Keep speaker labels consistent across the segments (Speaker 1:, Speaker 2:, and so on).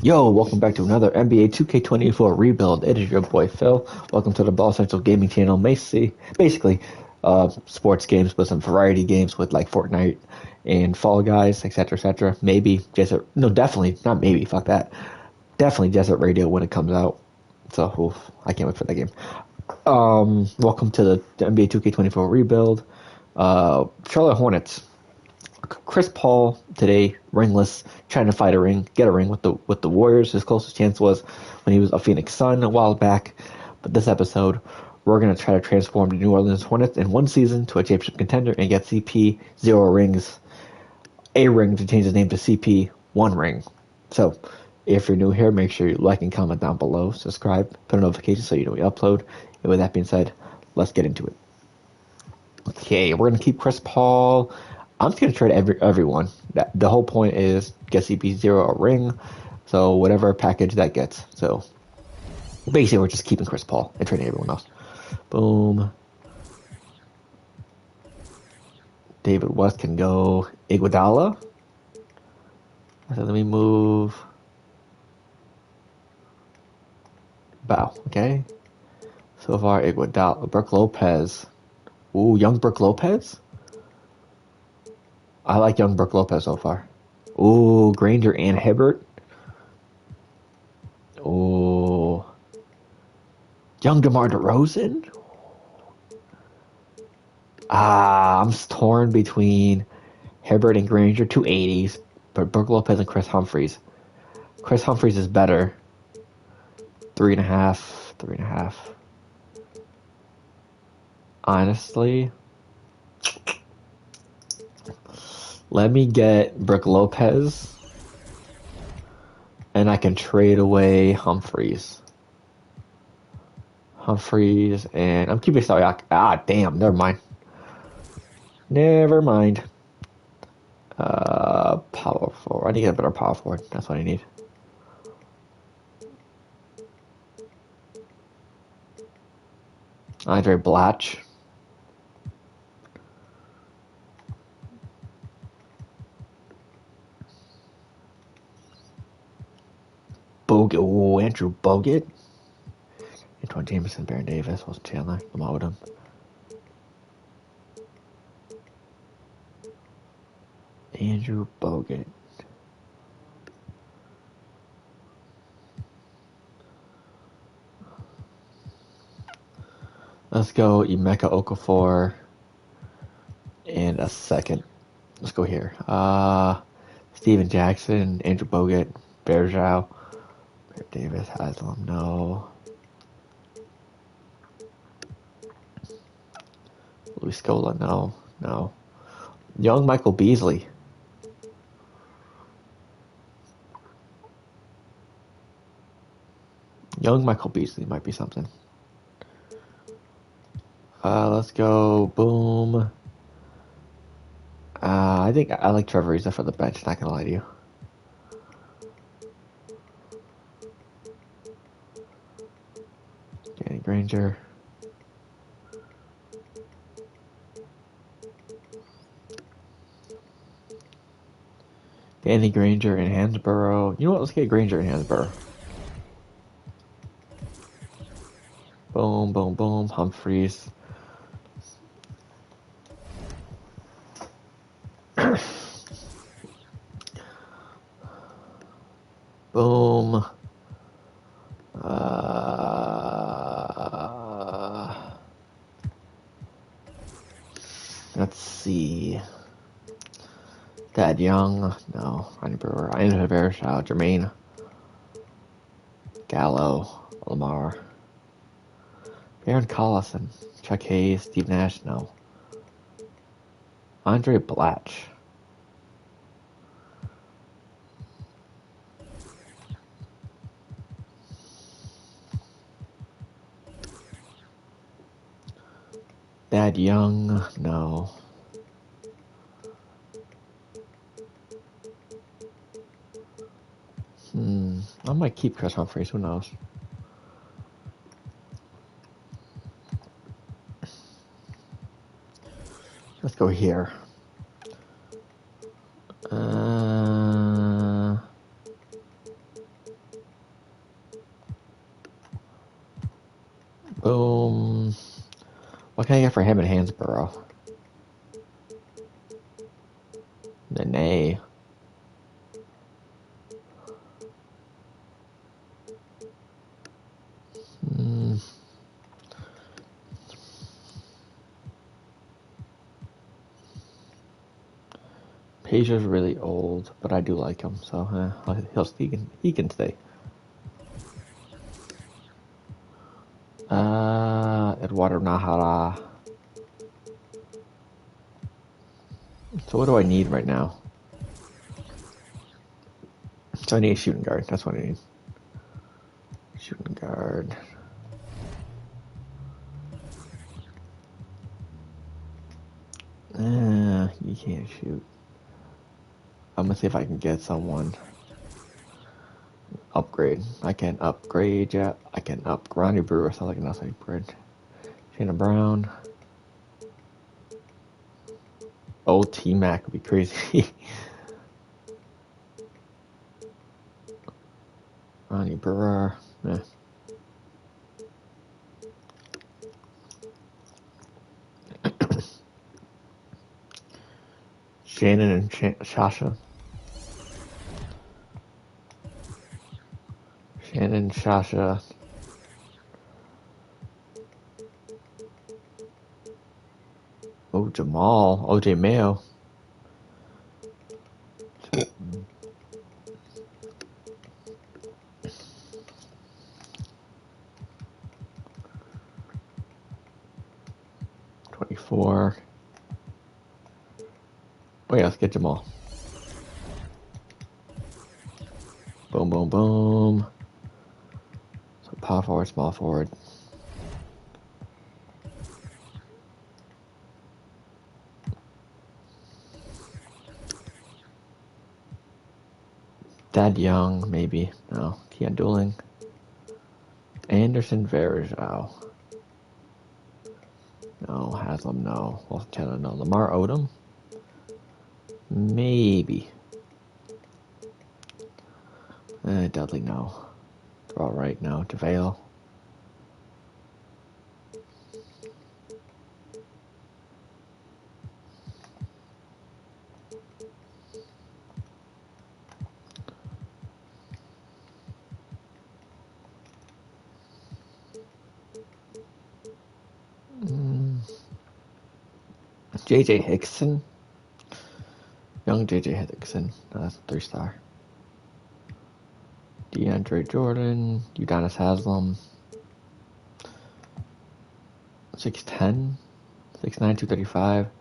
Speaker 1: Yo, welcome back to another NBA 2K24 rebuild. It is your boy Phil. Welcome to the Ball Central Gaming Channel. Basically, sports games with some variety games with like Fortnite and Fall Guys, etc., etc. Maybe Desert, no, definitely not maybe. Fuck that. Definitely Desert Radio when it comes out. So oof, I can't wait for that game. Welcome to the NBA 2K24 rebuild. Charlotte Hornets. Chris Paul today, ringless, trying to fight a ring, get a ring with the Warriors. His closest chance was when he was a Phoenix Sun a while back. But this episode, we're gonna try to transform the New Orleans Hornets in one season to a championship contender and get CP 0 rings, a ring to change his name to CP 1 ring. So, if you're new here, make sure you like and comment down below, subscribe, put a notification so you know we upload. And with that being said, let's get into it. Okay, we're gonna keep Chris Paul. I'm just gonna trade everyone. The whole point is get CP0 a ring, so whatever package that gets. So basically, we're just keeping Chris Paul and trading everyone else. Boom. David West can go Iguodala. So let me move. Bow. Okay. So far, Iguodala, Brook Lopez. Ooh, young Brook Lopez. I like young Brook Lopez so far. Ooh, Granger and Hibbert. Ooh. Young DeMar DeRozan? I'm torn between Hibbert and Granger, 280s, but Brook Lopez and Chris Humphries. Chris Humphries is better. 3.5, 3.5. Honestly, let me get Brook Lopez, and I can trade away Humphries. Humphries, and I'm keeping Stoyak. Damn, never mind. Never mind. Power forward. I need a better power forward. That's what I need. Andre Blatch. Bogut. Ooh, Andrew Bogut. Antoine Jameson, Baron Davis, Wilson Chandler, Lamar Odom. Andrew Bogut. Let's go Emeka Okafor and a second. Let's go here. Steven Jackson, Andrew Bogut, Bergeau, Baron Davis, Haslam, no. Luis Scola, no. No. Young Michael Beasley. Young Michael Beasley might be something. Let's go. Boom. I think I like Trevor Ariza for the bench, not gonna lie to you. Danny Granger. Danny Granger and Hansborough. You know what? Let's get Granger and Hansborough. Boom, boom, boom. Humphries. Boom. Let's see. Thad Young. No. Ronnie Brewer. Ian Bearshaw. Jermaine. Gallo. Lamar. Aaron Collison. Chuck Hayes. Steve Nash. No. Andre Blatch. Thad Young. No. I might keep Chris Humphries. Who knows? Let's go here. Boom. What can I get for him in Hansborough? Nene. Pager's really old, but I do like him, so he can stay. Eduardo Nahara. So what do I need right now? So I need a shooting guard. That's what I need. Shooting guard. You can't shoot. I'm gonna see if I can get someone. Upgrade. I can upgrade. Yeah, I can up. Ronnie Brewer sounds like a nice upgrade. Shannon Brown. Old T-Mac would be crazy. Ronnie Brewer. Yeah. Shannon and Shasha. Shannon, Shasha. Oh, Jamal. OJ Mayo. '24. Oh yeah, let's get Jamal. Boom, boom, boom. So power forward, small forward. Dad Young, maybe. No. Keon Dooling. Anderson Varejao. No. Haslam, no. Wilson Chandler, no. Lamar Odom? Maybe. Dudley, no. They're all right, no. DeVale. J.J. Hickson. Young J.J. Hickson. No, that's a 3-star. DeAndre Jordan. Udonis Haslam. 6'10". 6'9", 235. You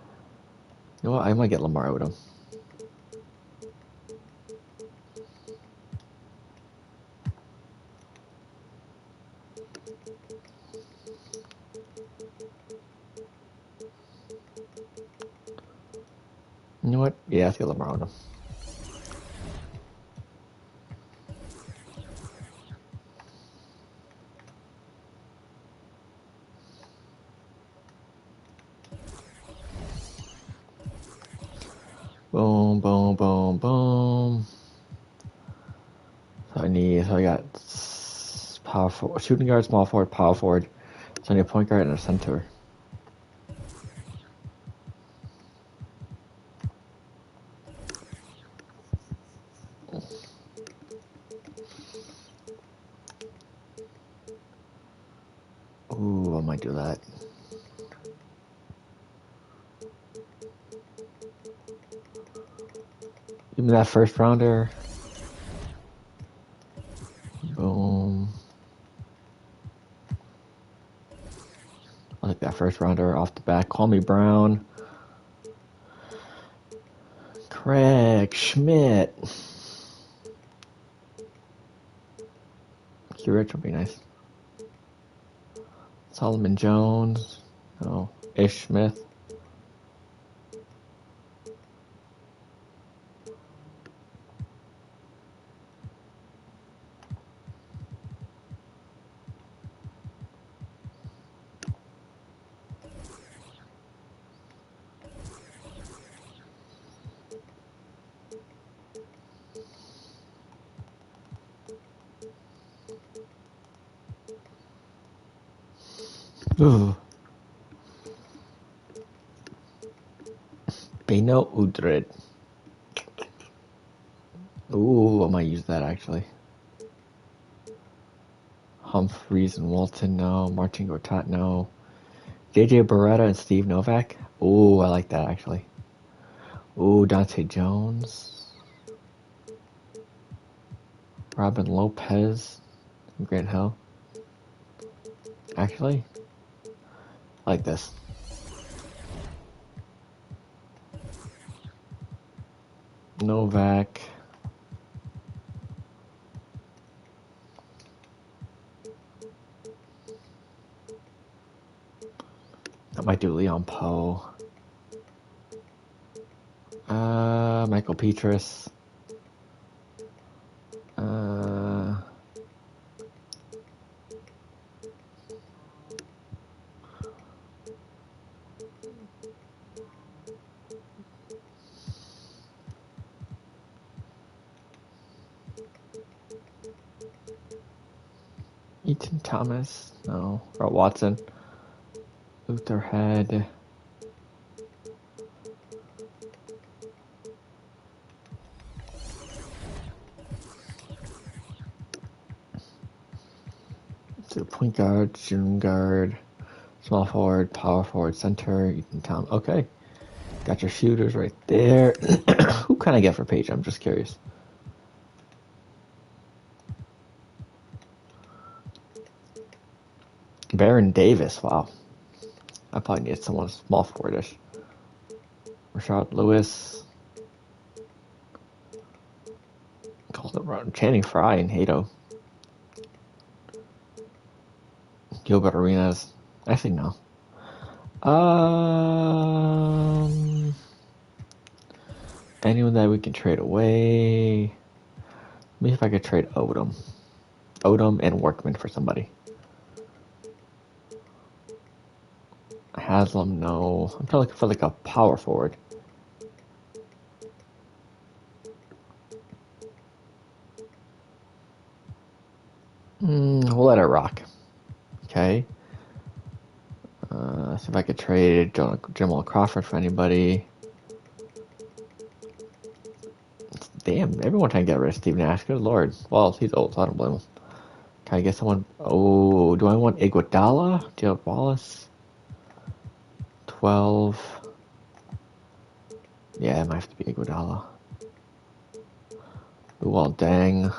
Speaker 1: know what? I might get Lamar Odom. You know what? Yeah, let's get Lamar Odom. Boom, boom, boom, boom. So I got power forward, shooting guard, small forward, power forward. So I need a point guard and a center. Ooh, I might do that. Give me that first rounder. Boom. I'll take that first rounder off the bat. Call me Brown. Craig Schmidt. Q Rich would be nice. Solomon Jones. No. Ish Smith. Ooh. Beno Udred. Ooh, I might use that actually. Humphreys and Walton, no. Martin Gortat, no. JJ Beretta and Steve Novak. Ooh, I like that actually. Ooh, Dante Jones. Robin Lopez. Grant Hill. Actually, I like this. Novak. I might do Leon Poe. Michael Petrus. Eaton Thomas. No. Or Watson. Luther Head. So point guard, shooting guard, small forward, power forward, center, Ethan Thomas. Okay. Got your shooters right there. Who can I get for Page? I'm just curious. Baron Davis. Wow. I probably need someone small forwardish. Rashard Lewis. Channing Frye and Hato. Gilbert Arenas. Actually, no. Anyone that we can trade away. Maybe if I could trade Odom. Odom and Workman for somebody. Haslam, no. I'm probably looking for like a power forward. We'll let it rock. Okay. See if I could trade Jamal Crawford for anybody. Damn, everyone trying to get rid of Steve Nash. Good lord. Well, he's old, so I don't blame him. Can I get someone? Oh, do I want Iguodala? Gerald Wallace? 12. Yeah, it might have to be Iguodala. Luol Deng.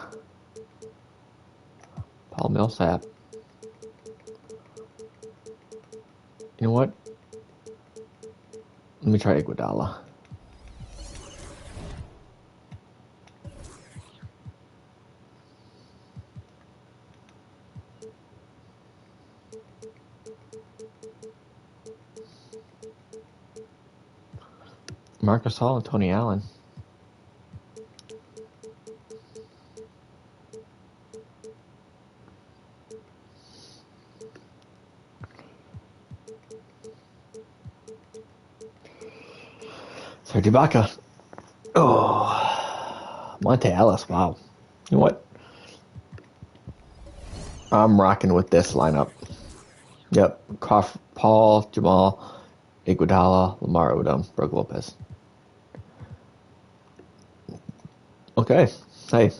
Speaker 1: Paul Millsap. You know what? Let me try Iguodala. Marcus Hall and Tony Allen. Serge Ibaka. Oh, Monte Ellis. Wow. You know what? I'm rocking with this lineup. Yep. Paul, Jamal, Iguodala, Lamar Odom, Brook Lopez. Okay. Hey,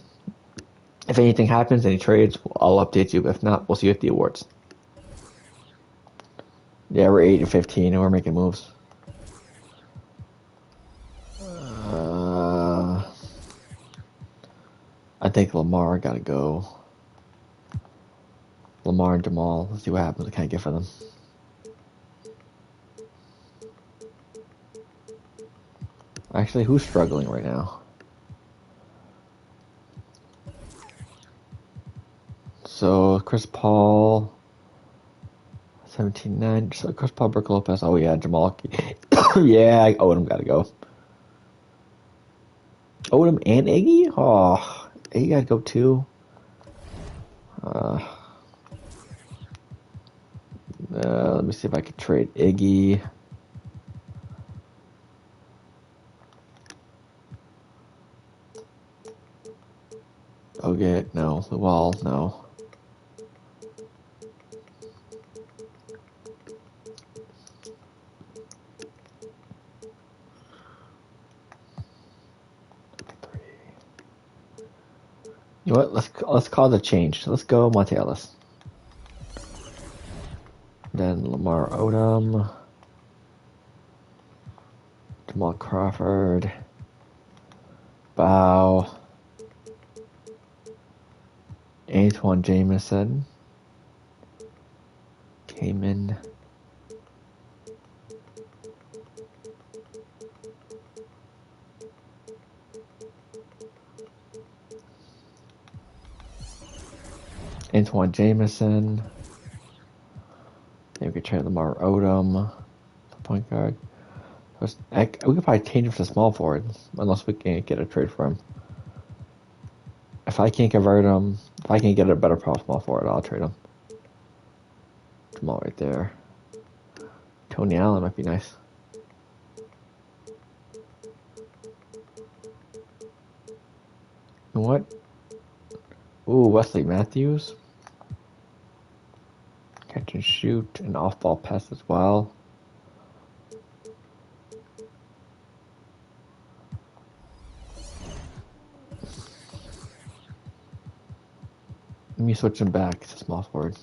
Speaker 1: if anything happens, any trades, I'll update you. If not, we'll see you at the awards. Yeah, we're 8-15 and we're making moves. I think Lamar gotta go. Lamar and Jamal. Let's see what happens. I can't get for them. Actually, who's struggling right now? So Chris Paul, 17-9. So Chris Paul, Brook Lopez. Oh yeah, Jamal. Yeah, Odom gotta go. Odom and Iggy? Oh, Iggy gotta go too. Let me see if I can trade Iggy. Okay, no. Well, no. You know what? Let's call the change. Let's go Monte Ellis. Then Lamar Odom, Jamal Crawford, Bow, Antoine Jameson, Kamen, Antoine Jameson. Maybe we could trade Lamar Odom, point guard. We could probably change him to small forward, unless we can't get a trade for him. If I can't convert him, if I can't get a better small forward, I'll trade him. Jamal right there. Tony Allen might be nice. You know what? Ooh, Wesley Matthews. Catch and shoot, an off-ball pass as well. Let me switch him back to small forward.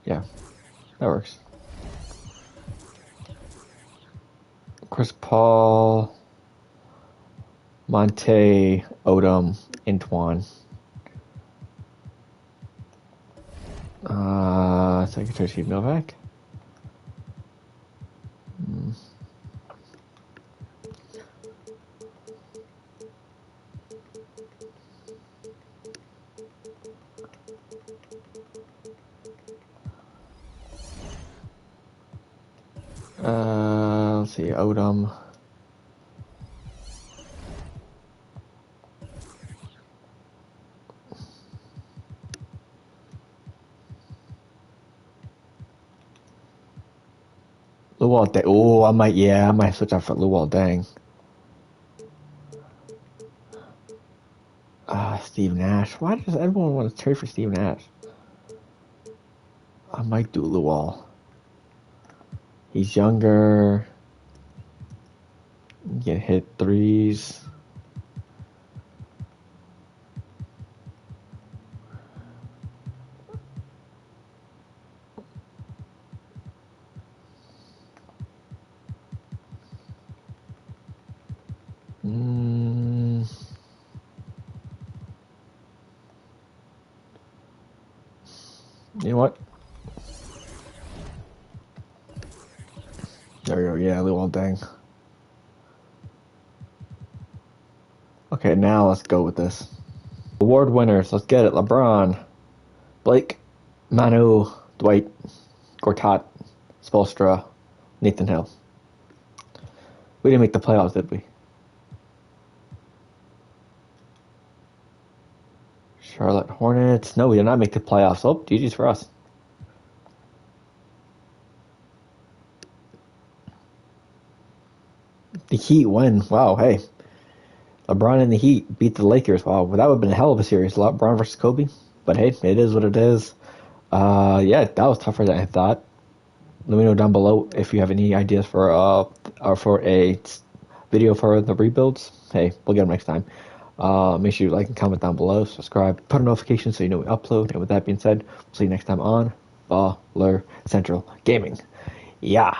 Speaker 1: Yeah, that works. Chris Paul, Monte, Odom, Antoine. Secretary Steve Novak. Let's see, Odom. Luol Deng. Oh, I might switch out for Luol Deng. Steve Nash. Why does everyone want to trade for Steve Nash? I might do Luol. He's younger. Get hit threes. You know what? There we go. Yeah, Luol Deng. Okay, now let's go with this. Award winners. Let's get it. LeBron, Blake, Manu, Dwight, Gortat, Spoelstra, Nathan Hill. We didn't make the playoffs, did we? Charlotte Hornets. No, we did not make the playoffs. Oh, GG's for us. The Heat win. Wow, hey. LeBron and the Heat beat the Lakers. Wow, well, that would have been a hell of a series. LeBron versus Kobe. But hey, it is what it is. Yeah, that was tougher than I thought. Let me know down below if you have any ideas for a video for the rebuilds. Hey, we'll get them next time. Make sure you like and comment down below, subscribe, put a notification so you know we upload. And with that being said, we'll see you next time on Baller Central Gaming. Yeah.